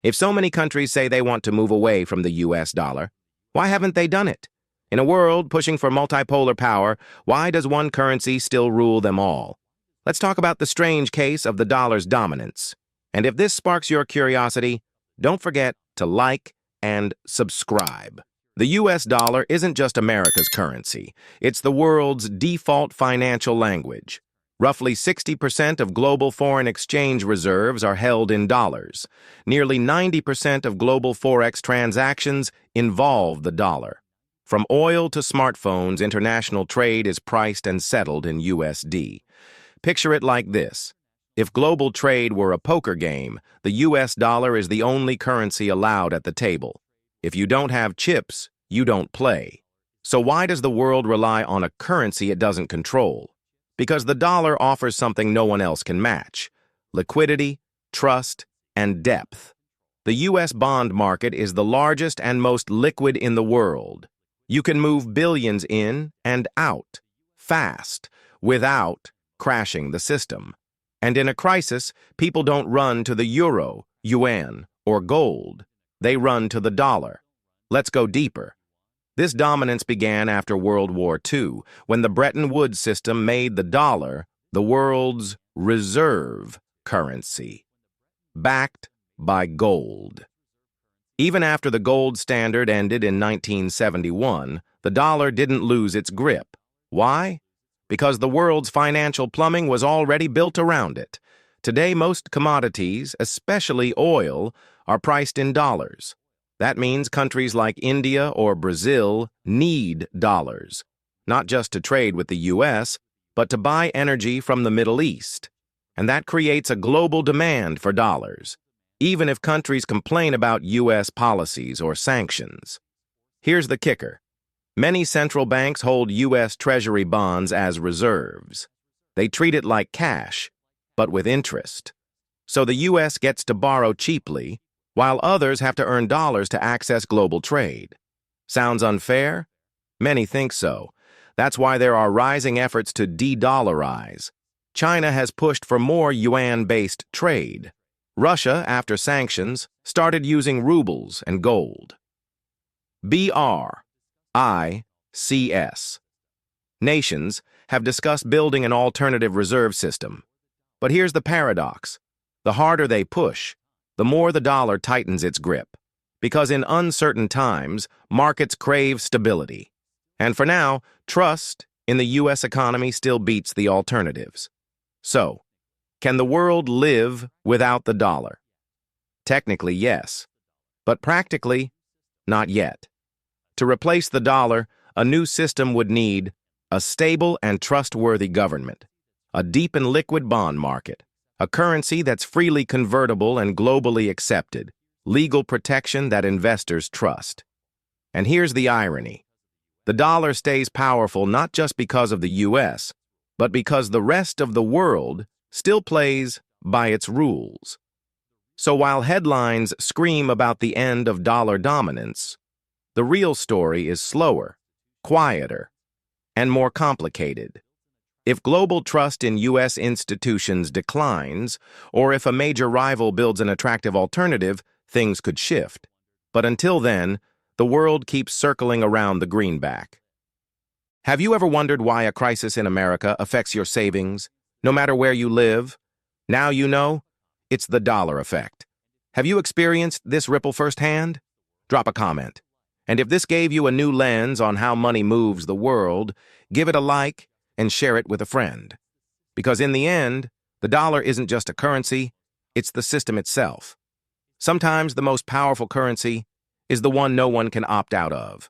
If so many countries say they want to move away from the US dollar, why haven't they done it? In a world pushing for multipolar power, why does one currency still rule them all? Let's talk about the strange case of the dollar's dominance. And if this sparks your curiosity, don't forget to like and subscribe. The US dollar isn't just America's currency. It's the world's default financial language. Roughly 60% of global foreign exchange reserves are held in dollars. Nearly 90% of global forex transactions involve the dollar. From oil to smartphones, international trade is priced and settled in USD. Picture it like this. If global trade were a poker game, the US dollar is the only currency allowed at the table. If you don't have chips, you don't play. So why does the world rely on a currency it doesn't control? Because the dollar offers something no one else can match: liquidity, trust, and depth. The US bond market is the largest and most liquid in the world. You can move billions in and out, fast, without crashing the system. And in a crisis, people don't run to the euro, yuan, or gold. They run to the dollar. Let's go deeper. This dominance began after World War II, when the Bretton Woods system made the dollar the world's reserve currency, backed by gold. Even after the gold standard ended in 1971, the dollar didn't lose its grip. Why? Because the world's financial plumbing was already built around it. Today, most commodities, especially oil, are priced in dollars. That means countries like India or Brazil need dollars, not just to trade with the US, but to buy energy from the Middle East. And that creates a global demand for dollars, even if countries complain about US policies or sanctions. Here's the kicker. Many central banks hold US Treasury bonds as reserves. They treat it like cash, but with interest. So the US gets to borrow cheaply, while others have to earn dollars to access global trade. Sounds unfair? Many think so. That's why there are rising efforts to de-dollarize. China has pushed for more yuan-based trade. Russia, after sanctions, started using rubles and gold. BRICS. Nations have discussed building an alternative reserve system. But here's the paradox. The harder they push, the more the dollar tightens its grip. Because in uncertain times, markets crave stability. And for now, trust in the US economy still beats the alternatives. So, can the world live without the dollar? Technically, yes. But practically, not yet. To replace the dollar, a new system would need a stable and trustworthy government, a deep and liquid bond market, a currency that's freely convertible and globally accepted, legal protection that investors trust. And here's the irony. The dollar stays powerful not just because of the US, but because the rest of the world still plays by its rules. So while headlines scream about the end of dollar dominance, the real story is slower, quieter, and more complicated. If global trust in US institutions declines, or if a major rival builds an attractive alternative, things could shift. But until then, the world keeps circling around the greenback. Have you ever wondered why a crisis in America affects your savings, no matter where you live? Now you know, it's the dollar effect. Have you experienced this ripple firsthand? Drop a comment. And if this gave you a new lens on how money moves the world, give it a like and share it with a friend. Because in the end, the dollar isn't just a currency, it's the system itself. Sometimes the most powerful currency is the one no one can opt out of.